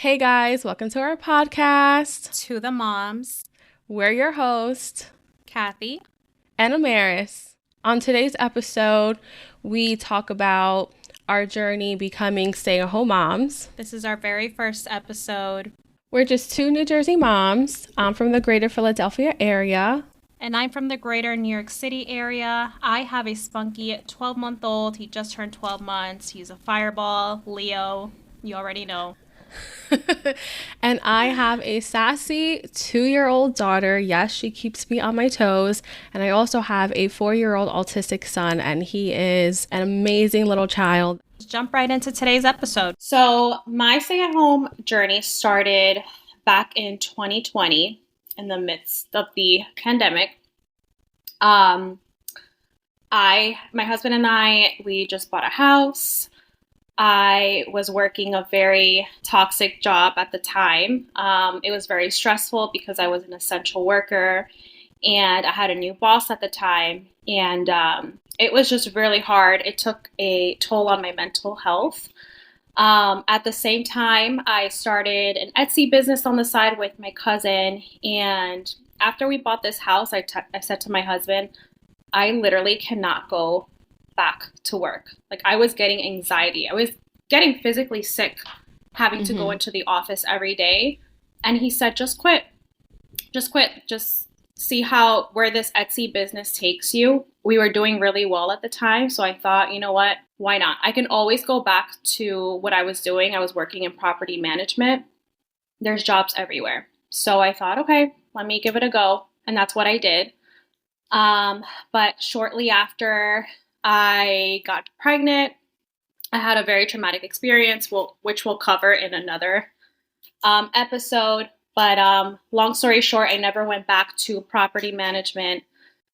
Hey guys, welcome to our podcast. To the moms, We're your hosts, Kathy. and Amaris. On today's episode, we talk about our journey becoming stay-at-home moms. This is our very first episode. We're just two New Jersey moms. I'm from the greater Philadelphia area. And I'm from the greater New York City area. I have a spunky 12-month-old. He just turned 12 months. He's a fireball, Leo. You already know. And I have a sassy 2-year-old daughter. Yes, she keeps me on my toes. And I also have a 4-year-old autistic son, and he is an amazing little child. Let's jump right into today's episode. So my stay-at-home journey started back in 2020 in the midst of the pandemic. My husband and I, we just bought a house. I was working a very toxic job at the time. It was very stressful because I was an essential worker and I had a new boss at the time. And it was just really hard. It took a toll on my mental health. At the same time, I started an Etsy business on the side with my cousin. And after we bought this house, I said to my husband, I literally cannot go back to work. Like, I was getting anxiety. I was getting physically sick having to go into the office every day. And he said, just quit. Just quit. Just see where this Etsy business takes you. We were doing really well at the time. So I thought, you know what? Why not? I can always go back to what I was doing. I was working in property management. There's jobs everywhere. So I thought, okay, let me give it a go. And that's what I did. But shortly after I got pregnant, I had a very traumatic experience, which we'll cover in another episode. But long story short, I never went back to property management.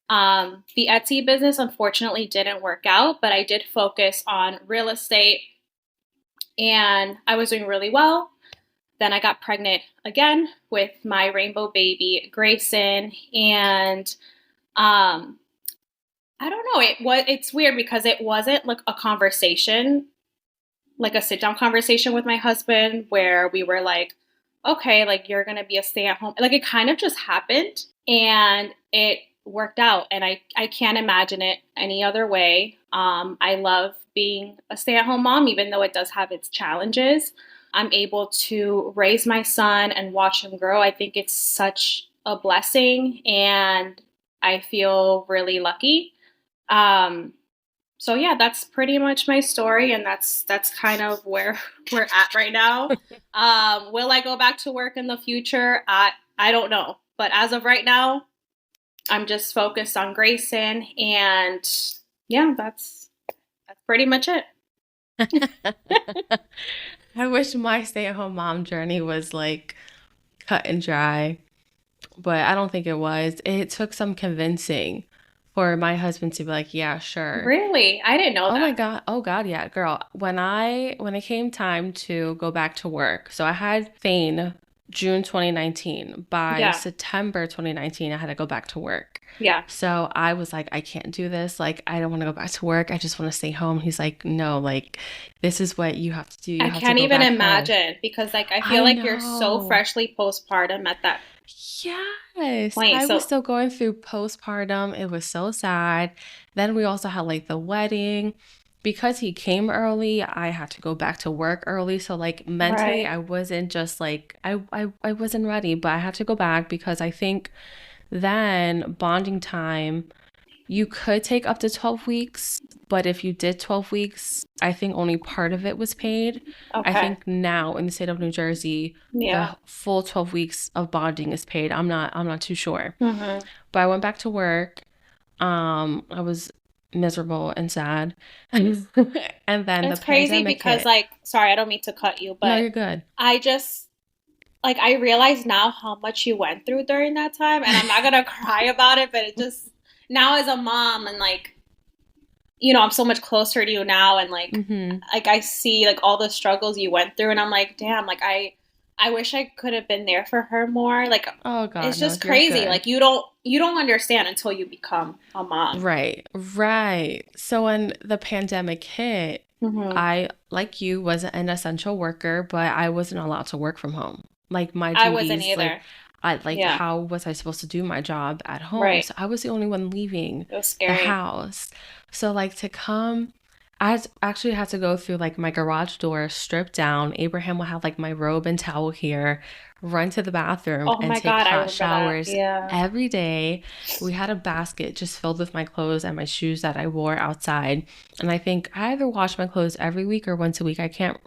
The Etsy business, unfortunately, didn't work out, but I did focus on real estate, and I was doing really well. Then I got pregnant again with my rainbow baby, Grayson, and I don't know. It's weird because it wasn't like a conversation, like a sit down conversation with my husband where we were like, okay, like you're going to be a stay at home. Like it kind of just happened and it worked out. And I can't imagine it any other way. I love being a stay at home mom, even though it does have its challenges. I'm able to raise my son and watch him grow. I think it's such a blessing and I feel really lucky. So yeah, that's pretty much my story, and that's kind of where we're at right now. Will I go back to work in the future? I don't know, but as of right now, I'm just focused on Grayson, and yeah, that's pretty much it. I wish my stay-at-home mom journey was like cut and dry, but I don't think it was. It took some convincing for my husband to be like, yeah, sure. Really? I didn't know that. Oh my God. Oh God, yeah, girl. When it came time to go back to work, so I had Thane June 2019. By September 2019, I had to go back to work. Yeah. So I was like, I can't do this. Like, I don't want to go back to work. I just want to stay home. He's like, no, like, this is what you have to do. I can't even imagine because like I feel like you're so freshly postpartum at that. Yes. I was still going through postpartum. It was so sad. Then we also had like the wedding. Because he came early, I had to go back to work early. So like mentally, I wasn't just like, I wasn't ready, but I had to go back because I think then bonding time, you could take up to 12 weeks. But if you did 12 weeks, I think only part of it was paid. Okay. I think now in the state of New Jersey, the full 12 weeks of bonding is paid. I'm not too sure. But I went back to work. I was miserable and sad. And then it's crazy because hit. Like, sorry, I don't mean to cut you, but no, you're good. I just like, I realize now how much you went through during that time, and I'm not going to cry about it, but it just, now as a mom and like, you know, I'm so much closer to you now. And like, like I see like all the struggles you went through and I'm like, damn, like I wish I could have been there for her more. Like, oh God, it's just crazy. Like you don't understand until you become a mom. Right. So when the pandemic hit, I, like you, was an essential worker, but I wasn't allowed to work from home. Like my I wasn't duties, either. Yeah. how was I supposed to do my job at home? Right. So I was the only one leaving It was the scary. house. So like to come, actually had to go through like my garage door, strip down. Abraham will have like my robe and towel here, run to the bathroom Oh and my take God, I hot remember that. showers Yeah. every day. We had a basket just filled with my clothes and my shoes that I wore outside. And I think I either washed my clothes every week or once a week. I can't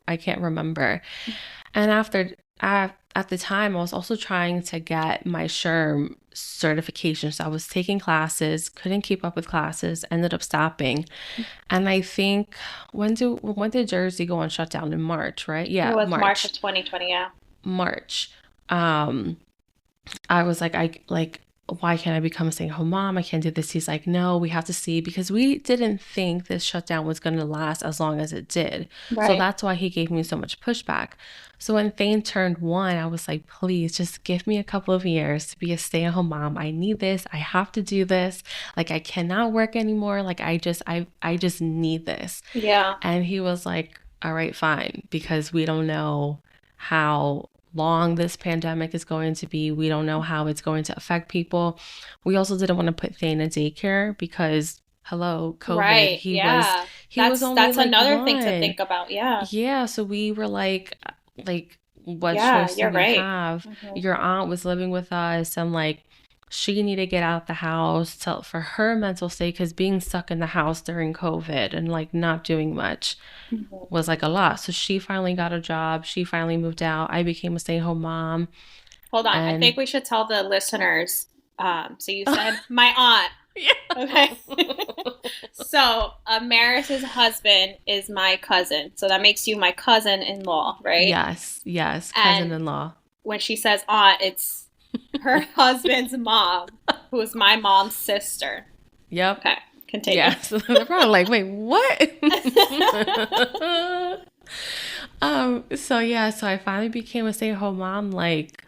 remember. And at the time, I was also trying to get my SHRM certification. So I was taking classes, couldn't keep up with classes, ended up stopping. And I think when did Jersey go on shutdown in March, right? It Yeah, was March of March. 2020, yeah. March. Um, I was like, why can't I become a stay-at-home mom? I can't do this. He's like, no, we have to see because we didn't think this shutdown was going to last as long as it did. So Right. that's why he gave me so much pushback. So when Thane turned 1, I was like, please just give me a couple of years to be a stay-at-home mom. I need this. I have to do this. Like I cannot work anymore. Like I just need this. Yeah. And he was like, all right, fine, because we don't know how long this pandemic is going to be. We don't know how it's going to affect people. We also didn't want to put Thane in daycare because hello, COVID. Right. Yeah. He was only That's like another thing to 1. think about. Yeah. Yeah, so we were like what Yeah, choice do you're we right. have? Your aunt was living with us and like she needed to get out the house for her mental state because being stuck in the house during COVID and like not doing much Mhm. was like a lot. So she finally got a job. She finally moved out. I became a stay-at-home mom. Hold on. I And think we should tell the listeners. So you said my aunt. yeah. Okay. So Amaris's husband is my cousin. So that makes you my cousin-in-law, right? Yes, yes, And cousin-in-law. when she says aunt, it's her husband's mom, who is my mom's sister. Yep. Okay, continue. Yes. They're probably like, wait, what? So yeah, so I finally became a stay-at-home mom like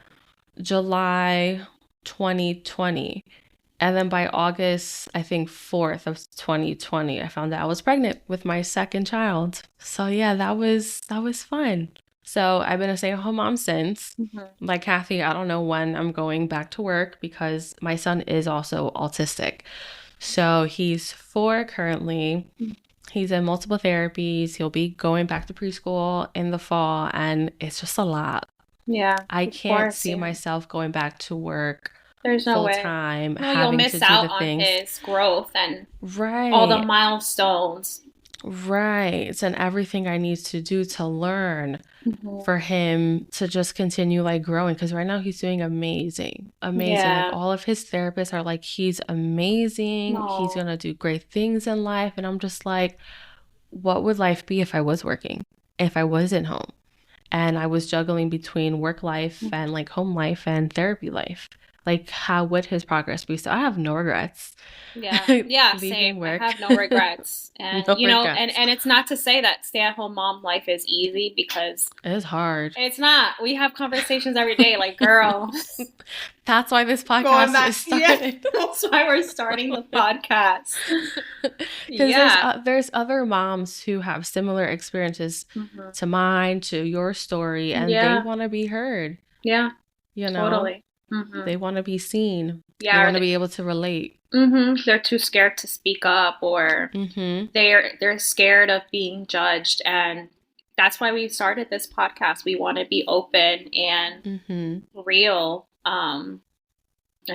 July 2020. And then by August, I think 4th of 2020, I found out I was pregnant with my second child. So yeah, that was fun. So I've been a stay-at-home mom since. Mhm. Like Kathy, I don't know when I'm going back to work because my son is also autistic. So he's 4 currently. He's in multiple therapies. He'll be going back to preschool in the fall, and it's just a lot. Yeah, I of can't course. see Yeah. myself going back to work There's no full way. time, Well, you'll having to miss do out the on things. his growth and all the Right, milestones. right. And everything I need to do to learn Mhm. for him to just continue like growing. Because right now he's doing amazing, amazing. Like Yeah. all of his therapists are like, he's amazing. He's No. gonna do great things in life. And I'm just like, what would life be if I was working, if I wasn't home? And I was juggling between work life and like home life and therapy life. Like, how would his progress be? So I have no regrets Yeah. Yeah, leaving same. I work. have no regrets. And No regrets. and it's not to say that stay-at-home mom life is easy because It's hard. it's not. We have conversations every day like, girl, That's why this going podcast is back. Yeah. started. That's why we're starting the podcast. Because Yeah. there's other moms who have similar experiences Hmm. to mine, to your story, and they Yeah. want to be heard. Yeah. You know, Totally. Hmm. they want to be seen. They Yeah. want to be able to relate. They're too scared to speak up, or Mm-hmm. they're scared of being judged, and that's why we started this podcast. We want to be open and Mm-hmm. real, and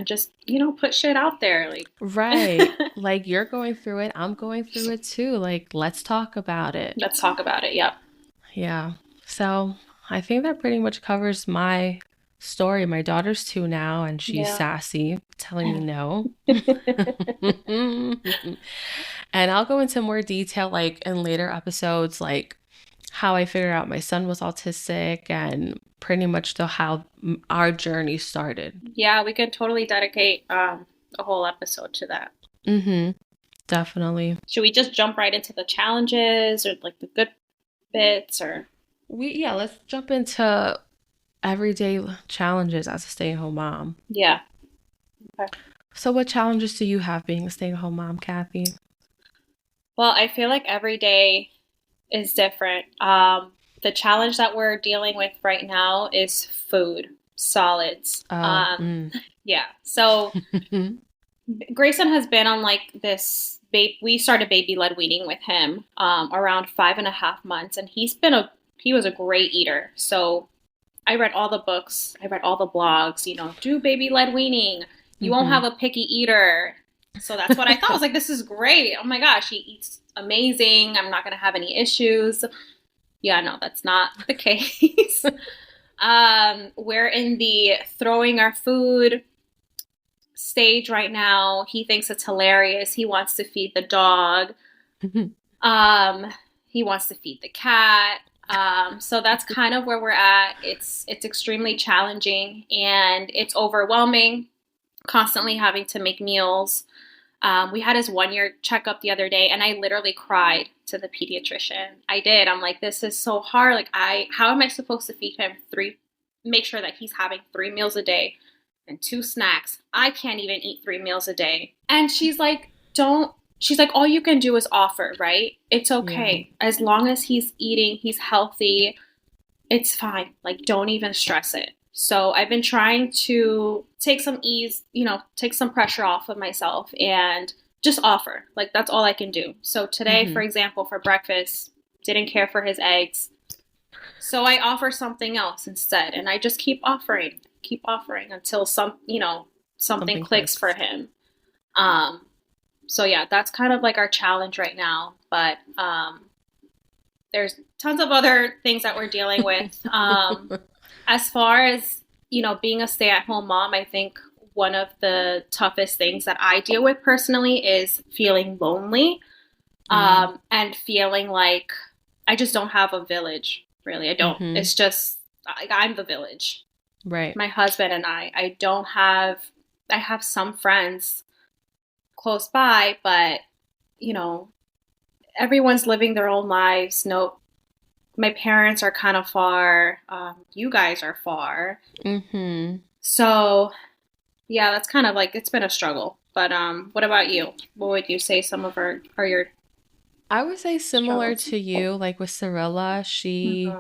just put shit out there, like. Right. Like you're going through it, I'm going through it too. Like let's talk about it. Let's talk about it. Yep. Yeah. So I think that pretty much covers my story. My daughter's 2 now and she's Yeah. sassy, telling me no. And I'll go into more detail like in later episodes, like how I figured out my son was autistic and pretty much how our journey started. Yeah, we could totally dedicate a whole episode to that. Mm-hmm. Definitely. Should we just jump right into the challenges or like the good bits, or? Let's jump into everyday challenges as a stay-at-home mom. Yeah. Okay. So what challenges do you have being a stay-at-home mom, Kathy? Well, I feel like every day is different. The challenge that we're dealing with right now is food, solids. Oh, Yeah. So Grayson has been on like this we started baby led weaning with him around 5.5 months, and he was a great eater. So I read all the books, I read all the blogs, do baby led weaning. You won't have a picky eater. So that's what I thought. I was like, this is great. Oh my gosh, he eats amazing. I'm not going to have any issues. Yeah, no, that's not the case. We're in the throwing our food stage right now. He thinks it's hilarious. He wants to feed the dog. He wants to feed the cat. So that's kind of where we're at. It's extremely challenging and it's overwhelming, constantly having to make meals. We had his 1 year checkup the other day, and I literally cried to the pediatrician. I did. I'm like, this is so hard. Like, how am I supposed to feed him make sure that he's having 3 meals a day and 2 snacks? I can't even eat 3 meals a day. And she's like, all you can do is offer, right? It's okay. Yeah. As long as he's eating, he's healthy, it's fine. Like, don't even stress it. So I've been trying to take some take some pressure off of myself and just offer. Like, that's all I can do. So today, for example, for breakfast, didn't care for his eggs. So I offer something else instead. And I just keep offering until something clicks for him. So yeah, that's kind of like our challenge right now. But there's tons of other things that we're dealing with. As far as, being a stay-at-home mom, I think one of the toughest things that I deal with personally is feeling lonely and feeling like I just don't have a village, really. I don't. It's just, I'm the village. Right. My husband and I have some friends close by, but, everyone's living their own lives. No, my parents are kind of far. You guys are far. So, yeah, that's kind of like, it's been a struggle. But what about you? What would you say some of are your I would say similar to you, like with Cirilla, she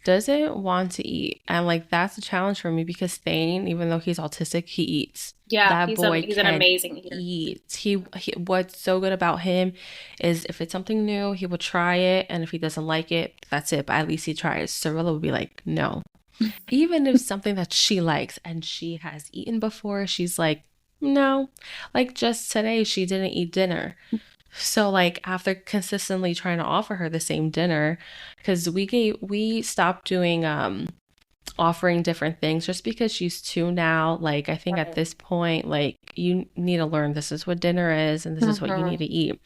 doesn't want to eat. And like, that's a challenge for me because Thane, even though he's autistic, he eats. Yeah, he's an amazing eater. He what's so good about him is if it's something new, he will try it, and if he doesn't like it, that's it. But at least he tries. Cirilla would be like, no. Even if something that she likes and she has eaten before, she's like, no. Like just today, she didn't eat dinner. So like after consistently trying to offer her the same dinner, because we stopped doing offering different things just because she's 2 now. Like, I think at this point, like, you need to learn this is what dinner is and this is what you need to eat.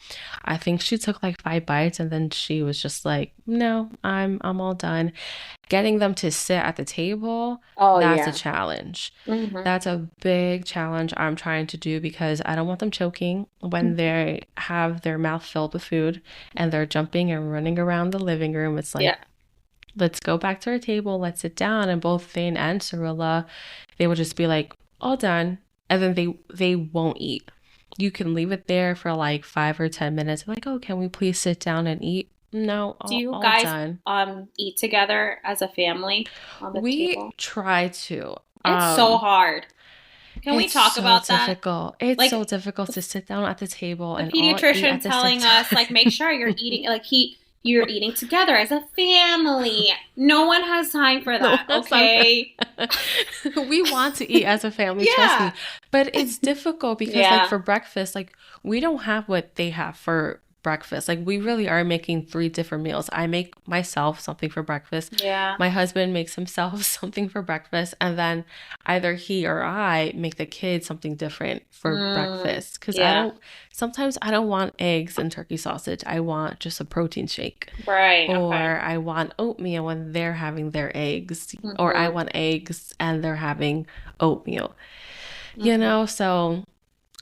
I think she took like 5 bites and then she was just like, no, I'm all done. Getting them to sit at the table, that's a challenge. That's a big challenge I'm trying to do because I don't want them choking when they have their mouth filled with food and they're jumping and running around the living room. It's like, let's go back to our table, let's sit down. And both Thane and Cirilla, they will just be like, all done. And then they won't eat. You can leave it there for like 5 or 10 minutes. Like, oh, can we please sit down and eat? No, do you guys eat together as a family on the table? We try to. It's so hard. Can we talk about that? It's like, so difficult to sit down at the table and the pediatrician telling us, like, make sure you're eating, like you're eating together as a family. No one has time for that, okay? We want to eat as a family, trust me. But it's difficult because, like, for breakfast, like, we don't have what they have for breakfast. Like, we really are making 3 different meals. I make myself something for breakfast. Yeah. My husband makes himself something for breakfast. And then either he or I make the kids something different for breakfast. Because sometimes I don't want eggs and turkey sausage. I want just a protein shake. Right. Or I want oatmeal when they're having their eggs. Or I want eggs and they're having oatmeal. You know, so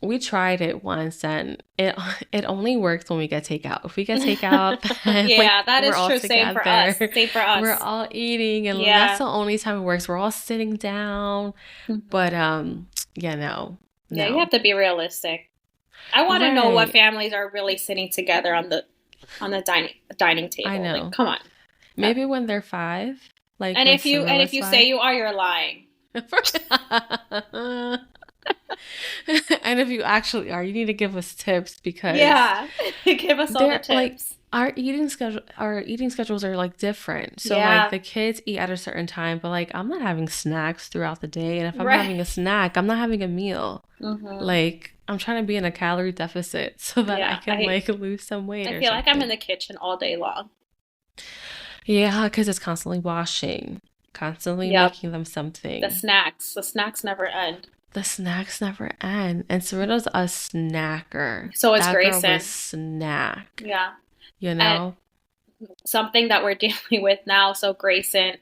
we tried it once and it only works when we get takeout. If we get takeout, then, that is true. Same for us. We're all eating, and that's the only time it works. We're all sitting down, but no. Yeah, you have to be realistic. I want to know what families are really sitting together on the on the dining I table. Like, know. come on. Maybe when they're 5, like And when if Cyrilla's you say 5. you are, you're lying. And if you actually are, you need to give us tips because Yeah. Give us all the they're like tips. our eating schedules are like different. So like Yeah. the kids eat at a certain time, but like I'm not having snacks throughout the day. And if I'm Right. having a snack, I'm not having a meal. Hmm. Like I'm trying to be in a calorie deficit so that I Yeah. can like lose some weight I or feel like I'm in something. the kitchen all day long. Yeah, because it's constantly washing, constantly Yep. making them The something. snacks. The snacks never end. The snacks never end. And Serena's a snacker. So is That girl was Grayson. snack, Yeah. you And know? something that we're dealing with now. So Grayson,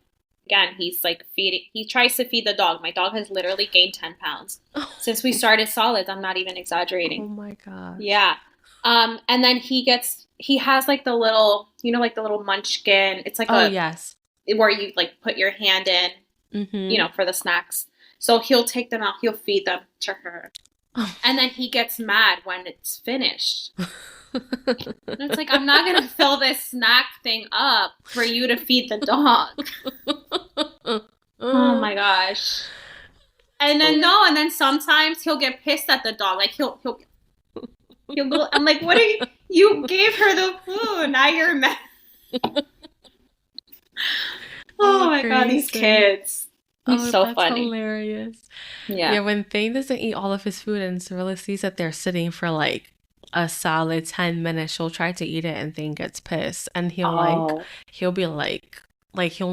again, he's like feeding. He tries to feed the dog. My dog has literally gained 10 pounds since we started solids. I'm not even Oh exaggerating. my gosh. Yeah. And then he has like the little, like the little munchkin. It's like Oh, a yes. where you like put your hand in, Mm-hmm. for the snacks. So he'll take them out. He'll feed them to her, Oh. and then he gets mad when it's finished. And it's like, I'm not gonna fill this snack thing up for you to feed the dog. Oh my gosh. And then no, and then sometimes he'll get pissed at the dog. Like he'll go. I'm like, what are you? You gave her the food. Now you're mad. Oh my God, these kids. He's Oh, so that's funny. hilarious. Yeah. Yeah, when Thane doesn't eat all of his food and Cirilla sees that they're sitting for like a solid 10 minutes, she'll try to eat it and Thane gets pissed. And Oh. he'll be he'll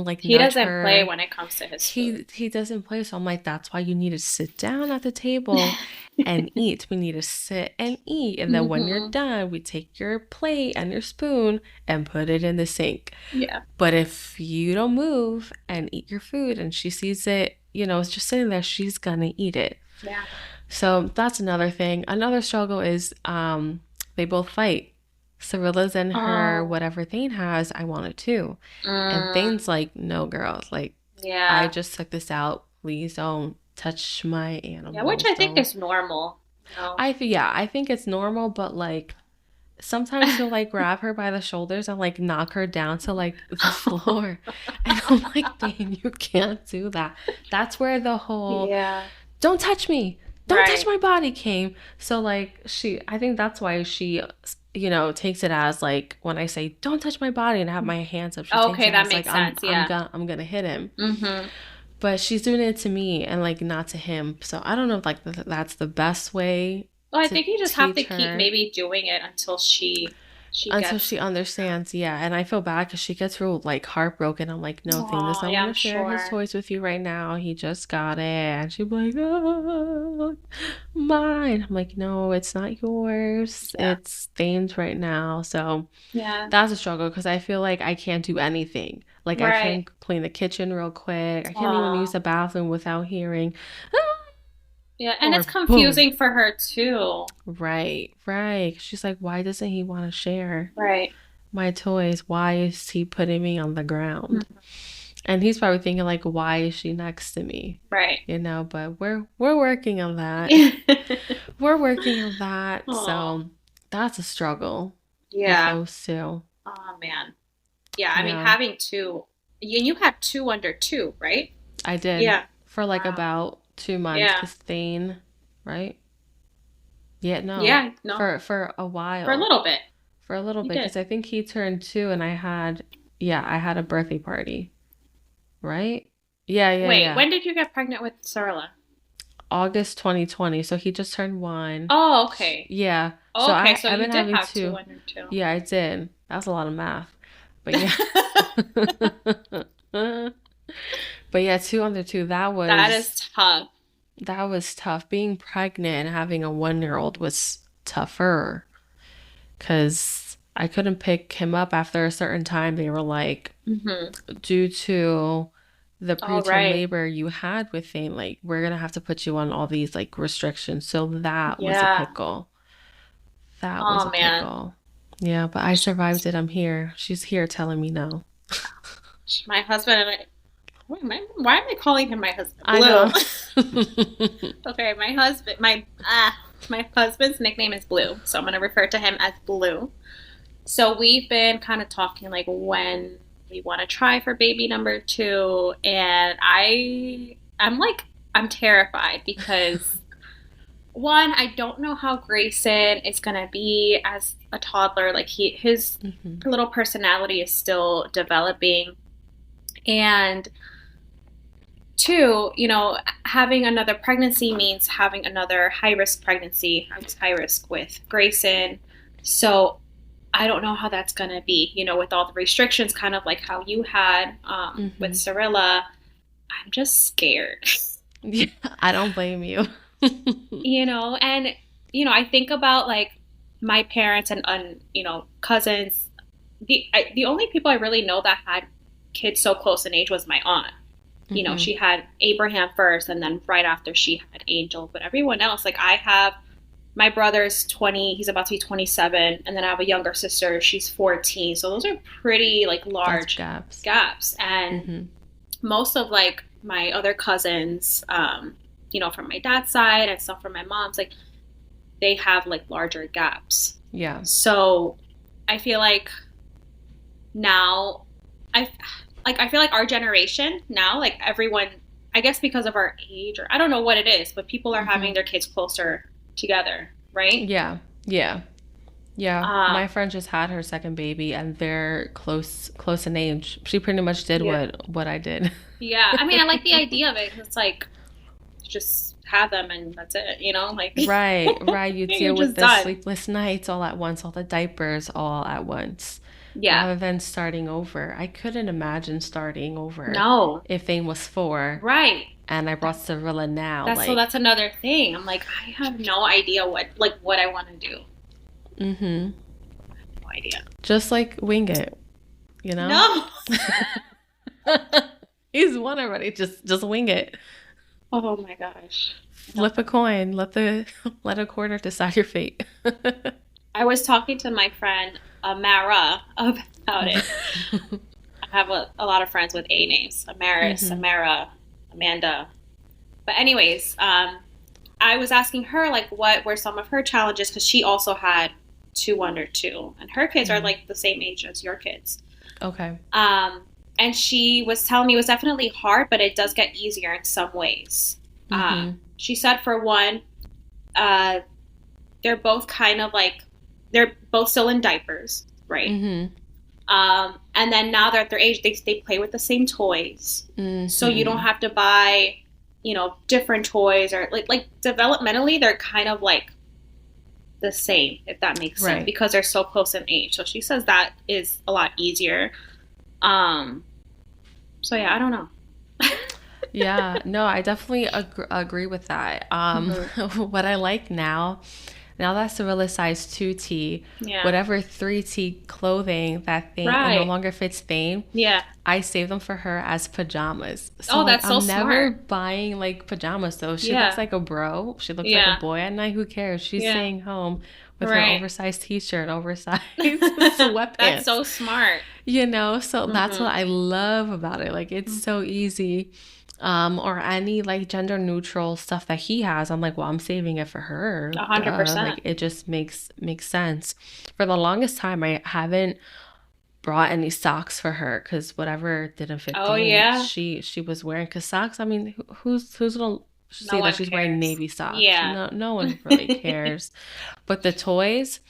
like He nudge doesn't play her. when it comes to his food. He doesn't play, so I'm like, that's why you need to sit down at the table and eat. We need to sit and eat. And then when you're Hmm. done, we take your plate and your spoon and put it in the sink. Yeah. But if you don't move and eat your food and she sees it, it's just sitting there, she's gonna eat it. Yeah. So that's another thing. Another struggle is they both fight. Cirilla's in her Oh. whatever Thane has, I want it too. And Mm. Thane's like, no, girls, like I Yeah. just took this out. Please don't touch my Yeah, which animals. I think Don't. is normal. I think it's normal, but like sometimes he'll like grab her by the shoulders and like knock her down to like the floor. And I'm like, Thane, you can't do that. That's where the whole Yeah. don't touch me, don't touch Right. my body came. So like I think that's why she takes it as like when I say don't touch my body and I have my hands up, she takes Okay, it that as like makes sense. Yeah. I'm gonna hit him. Mm-hmm. But she's doing it to me and like not to him. So I don't know if like that's the best way Well, I to think you just have to teach keep her maybe doing it until she until gets. she understands. Yeah, and I feel bad because she gets real like heartbroken. I'm like, no, Thing does Oh, not yeah, want I'm to share his sure. toys with you right now. He just got it, and she'd be like, oh, mine. I'm like, no, it's not yours. Yeah. It's Thane's right now. So Yeah. that's a struggle because I feel like I can't do anything. Like I Right. can't clean the kitchen real quick. I can't even use Oh. the bathroom without hearing. Yeah, and it's Or boom. confusing for her too. Right, right. She's like, why doesn't he want to share Right. my toys? Why is he putting me on the ground? Mhm. And he's probably thinking like, why is she next to me? Right. But we're working on that. We're working on that. Oh. So that's a struggle with Yeah. those two. Oh man. Yeah, I mean Yeah, having two, and you had two under two, right? I did Yeah. for like Wow. about 2 months Yeah. because Thane, right? Yeah, no, Yeah. No. for a For a while. little bit. For a little You bit did. because I think he turned 2 and I had a birthday party, right? Yeah, yeah, Wait, yeah. when did you get pregnant with Sarla? August 2020. So he just turned 1. Oh, okay. Yeah. So Okay, so I've you been did having have two 2. under two. Yeah, I did. That was a lot of math. But yeah. But yeah, 2 under 2. That is tough. That was tough. Being pregnant and having a 1-year-old was tougher because I couldn't pick him up after a certain time. They were like, Mm-hmm. due to the Oh, preterm right. labor you had with Thane, like we're gonna have to put you on all these like restrictions. So that was a Yeah. pickle. That was Oh a man. pickle. Yeah, but I survived it. I'm here. She's here telling me no. My husband and I. Why am I calling him my husband? I Blue. know. Okay, my husband's nickname is Blue, so I'm gonna refer to him as Blue. So we've been kind of talking like when we want to try for baby number two, and I'm terrified because one, I don't know how Grayson is gonna be as a toddler. Like his Mm-hmm. little personality is still developing, and two, having another pregnancy means having another high risk pregnancy. I was high risk with Grayson. So I don't know how that's going to be, with all the restrictions, kind of like how you had with Mm-hmm. Cirilla. I'm just scared, Yeah, I don't blame you. and, I think about like my parents and cousins. The only people I really know that had kids so close in age was my aunt. Mm-hmm. She had Abraham first, and then right after she had Angel. But everyone else, like I have my brother's 20, he's about to be 27, and then I have a younger sister, she's 14. So those are pretty like That's large gaps. gaps. And Mm-hmm. most of like my other cousins, from my dad's side and some from my mom's, like they have like larger gaps. Yeah. So I feel like now I I feel like our generation now, like everyone, I guess because of our age, or I don't know what it is, but people are Mm-hmm. having their kids closer together, right? Yeah. Yeah. Yeah. Um, My friend just had her second baby and they're close in age. She pretty much did yeah, what I did. yeah. I mean, I like the idea of it 'cause it's like just have them and that's it, like Right, right. You you're deal with just the done. sleepless nights all at once, all the diapers all at once, Yeah. rather than starting over. I couldn't imagine starting over No. if Thane was 4 Right. and I brought Cirilla now. That's another thing. I'm like, I have no idea what I want to do. Mm-hmm. No idea. Just like wing it, you know? No. He's one already. Just wing it. Oh my gosh. No. Flip a coin. Let a quarter decide your fate. I was talking to my friend Amara about it. I have a lot of friends with A names: Amaris, Mm-hmm. Amara, Amanda. But anyways, I was asking her like what were some of her challenges because she also had two under two, and her kids are Mm-hmm. like the same age as your kids. Okay. And she was telling me it was definitely hard, but it does get easier in some ways. Mm-hmm. She said for one, uh, they're both kind of like they're both still in diapers, right? Mm-hmm. And then now they're at their age, they play with the same toys, so you don't Mm-hmm. have to buy, different toys or like developmentally they're kind of like the same, if that makes sense, Right. because they're so close in age. So she says that is a lot easier. Um, so yeah, I don't know. Yeah, no, I definitely agree with that. Hmm. What I like now that Cirilla's size 2T, Yeah. whatever 3T clothing that thing it no Right. longer fits Thane, Yeah. I save them for her as pajamas. So Oh, like that's so I'm never smart. buying like pajamas though. She looks Yeah. like a bro. She looks like a Yeah. boy at night. Who cares? She's Yeah. staying home with her Right. oversized t-shirt, oversized That's sweatpants. so smart. So that's what Hmm. I love about it. Like it's so easy. Or any like gender neutral stuff that he has. I'm like, well, I'm saving it for her. A hundred Duh. percent. Like it just makes sense. For the longest time I haven't brought any socks for her because whatever didn't fit Oh Thane, yeah. she was wearing. Because socks, I mean, who's gonna No see that one she's wearing cares. navy socks? Yeah. No one really cares. But the toys,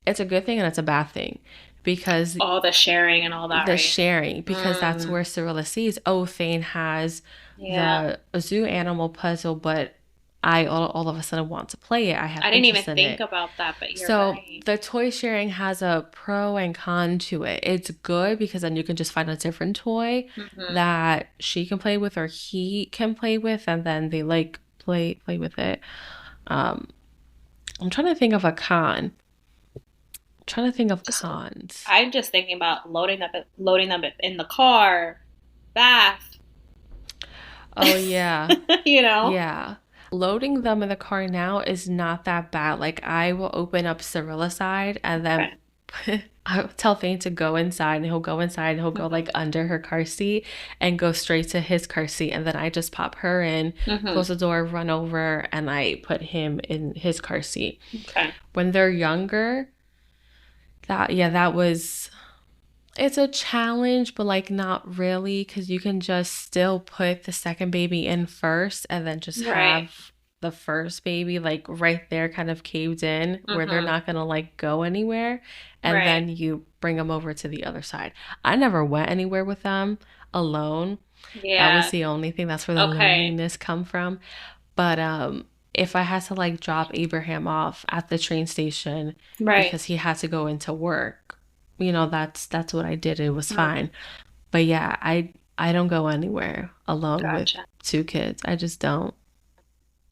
it's a good thing and it's a bad thing because All the sharing and all that, the right? sharing, because that's Mm. where Cirilla sees, oh, Thane has Yeah. the zoo animal puzzle, but I all of a sudden want to play it. I have I didn't even interest in think it. about that, but you're So right. the toy sharing has a pro and con to it. It's good because then you can just find a different toy Hmm. that she can play with or he can play with, and then they like play with it. Um, I'm trying to think of a con. I'm trying to think of Just cons. I'm just thinking about loading them in the car, bath. Oh yeah. you know? Yeah. Loading them in the car now is not that bad. Like I will open up Cirilla's side and Okay. then I'll tell Thane to go inside and he'll go inside and he'll go like under her car seat and go straight to his car seat. And then I just pop her in, Hmm. close the door, run over, and I put him in his car seat. Okay. When they're younger, that was, it's a challenge, but like not really, because you can just still put the second baby in first and then just Right. have the first baby like right there kind of caved in where they're Mm-hmm. not going to like go anywhere. And Right. then you bring them over to the other side. I never went anywhere with them alone. That was Yeah. the only thing. That's where the Okay. loneliness come from. But if I had to like drop Abraham off at the train station Right. because he had to go into work, that's what I did. It was Oh, fine. But yeah, I don't go anywhere alone with gotcha. two kids. I just don't.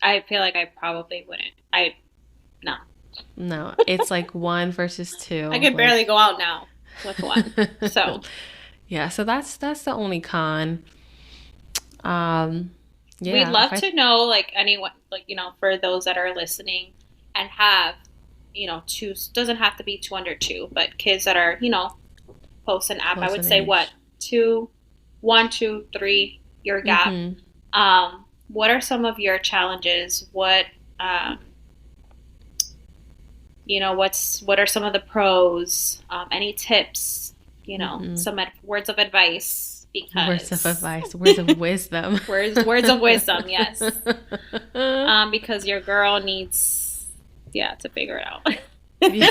I feel like I probably wouldn't. No. No, it's like one versus I two. could barely Like go out now with one. So yeah, so that's the only con. Um we'd yeah, if love I to know, like anyone, like, for those that are listening and have, two, doesn't have to be two under two, but kids that are, post an app, I close would in say what, age. 1, 2, 3 year gap. Mhm. What are some of your challenges? Um, what are some of the pros? Any tips? Mhm. Some words of advice Words of because advice, words of wisdom. words of wisdom, yes. Because your girl needs, yeah, to figure it out. Yeah.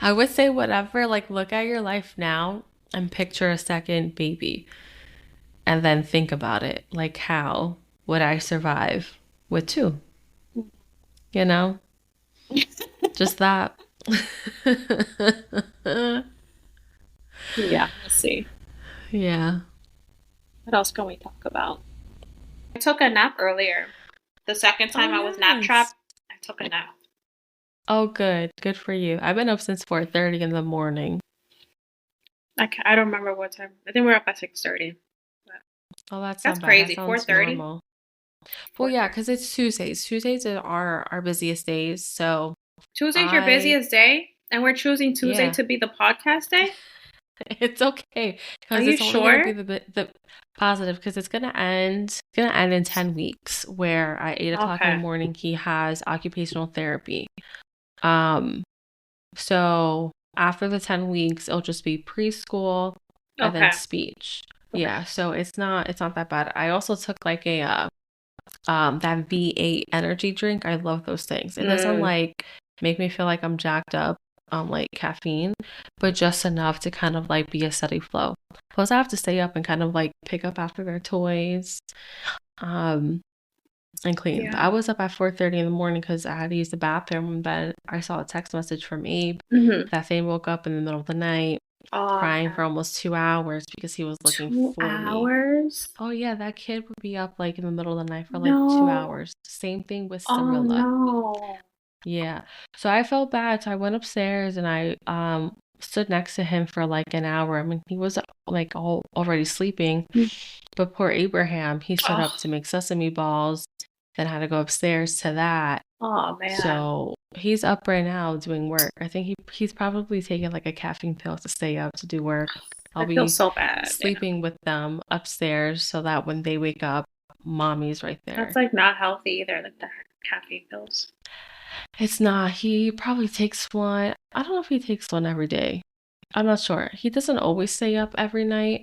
I would say whatever, like look at your life now and picture a second baby and then think about it. Like how would I survive with two? You know? Just that. Yeah, let's see. Yeah. What else can we talk about? I took a nap earlier. The second Oh, time I was nap nice. trapped, I took a nap. Oh, good. Good for you. I've been up since 4:30 in the morning. I don't remember what time. I think we are up at 6:30. Oh, that's That's not bad. That crazy. Four sounds thirty. normal. Well, yeah, 4:30. because it's Tuesdays. Tuesdays are our busiest days. So Tuesday's your I, busiest day, and we're choosing Tuesday yeah. to be the podcast day. It's okay Are because you it's only going to be sure? the positive because it's going to end. It's going to end in 10 weeks. Where at 8 o'clock in the Okay. morning he has occupational therapy. Um, so after the 10 weeks, it'll just be preschool and then Okay. speech. Okay. Yeah, so it's not that bad. I also took like a that V8 energy drink. I love those things. It doesn't Mm, like make me feel like I'm jacked up on like caffeine, but just enough to kind of like be a steady flow. Plus I have to stay up and kind of like pick up after their toys, um, and clean. But I yeah. was up at 4:30 in the morning because I had to use the bathroom, and then I saw a text message from Abe Mm-hmm. that they woke up in the middle of the night Oh crying for man. almost 2 hours because he was looking Two for me. hours? Oh yeah, that kid would be up like in the middle of the night for like two No. hours. Same thing with Oh Cirilla. no. Yeah. So I felt bad. So I went upstairs and I stood next to him for like an hour. I mean, he was like all already sleeping, but poor Abraham, he stood up Oh, to make sesame balls, then had to go upstairs to that. oh man. So he's up right now doing work. I think he's probably taking like a caffeine pill to stay up to do work. I'll I feel be so bad. Yeah. sleeping with them upstairs so that when they wake up, mommy's right That's there. like not healthy either, like the caffeine pills. It's not. He probably takes one. I don't know if he takes one every day. I'm not sure. He doesn't always stay up every night,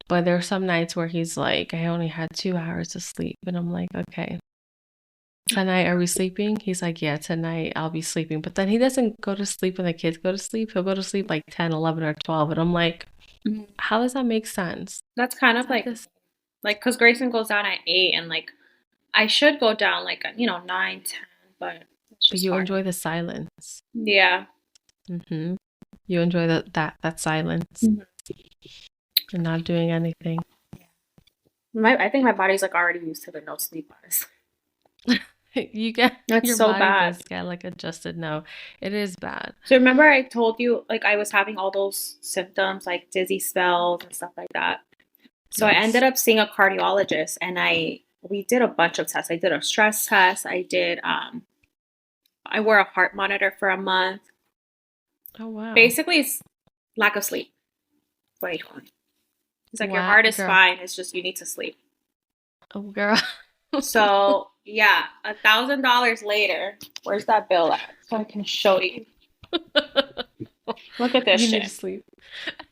but there are some nights where he's like, I only had 2 hours of sleep. And I'm like, okay, tonight are we sleeping? He's like, yeah, tonight I'll be sleeping. But then he doesn't go to sleep when the kids go to sleep. He'll go to sleep like 10, 11, or 12. And I'm like, Mhm. how does that make sense? That's kind of That like this, because Grayson goes down at 8, and like I should go down like 9, 10, but it's but just you hard. enjoy the silence. Yeah. You enjoy that silence Mhm. and not doing anything. I think my body's like already used to the no sleep, honestly. You get That's your so body bad. does get like adjusted. No, it is bad. So remember I told you like I was having all those symptoms like dizzy spells and stuff like that. So I ended Yes. up seeing a cardiologist, and we did a bunch of tests. I did a stress test. I wore a heart monitor for a month. Oh wow. Basically it's lack of sleep. What he told me. He's like, your Wow, heart is girl. fine, it's just you need to sleep. Oh girl. So yeah, $1,000 later, where's that bill at? So I can show you. Look at this You shit. need to sleep.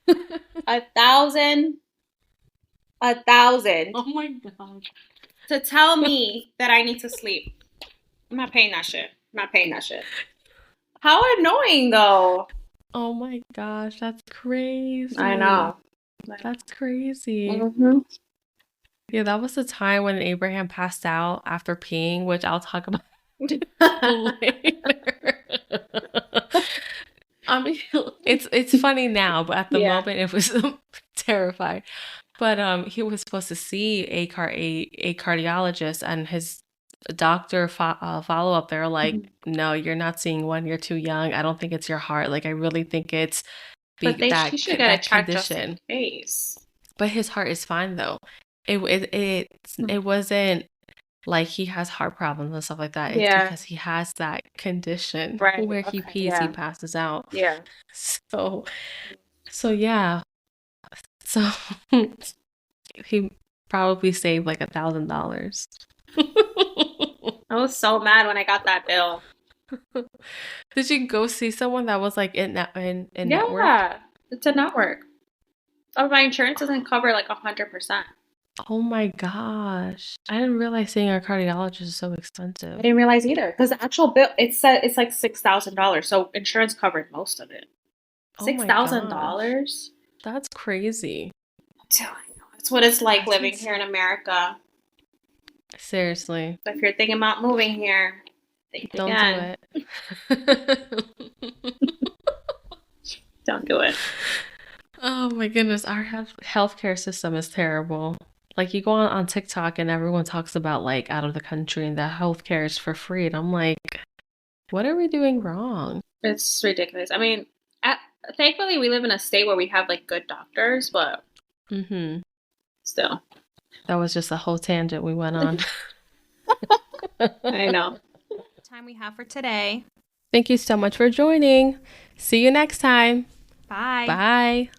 1,000. 1,000. Oh my God. To tell me that I need to sleep. I'm not paying that shit. I'm not paying that shit. How annoying, though. Oh my gosh, that's crazy. I know. That's crazy. Mm-hmm. Yeah, that was the time when Abraham passed out after peeing, which I'll talk about later. I mean, it's funny now, but at the moment it was terrifying. But he was supposed to see a cardiologist, and his doctor follow up. They're like, "No, you're not seeing one. You're too young. I don't think it's your heart. Like, I really think it's he should get a check just in case." But his heart is fine though. It wasn't like he has heart problems and stuff like that. It's because he has that condition where he pees, he passes out. Yeah. So yeah. So he probably saved like $1,000. I was so mad when I got that bill. Did you go see someone that was like in network? Yeah, it's a network. Oh, my insurance doesn't cover like 100%. Oh my gosh. I didn't realize seeing a cardiologist is so expensive. I didn't realize either. Because the actual bill, it said it's like $6,000. So insurance covered most of it. $6,000? That's crazy. That's what it's like living here in America. Seriously. But if you're thinking about moving here, don't do it. Don't do it. Oh my goodness. Our healthcare system is terrible. Like, you go on TikTok and everyone talks about like out of the country and that healthcare is for free. And I'm like, what are we doing wrong? It's ridiculous. I mean, thankfully we live in a state where we have like good doctors, but still. That was just a whole tangent we went on. I know. Time we have for today. Thank you so much for joining. See you next time. Bye. Bye.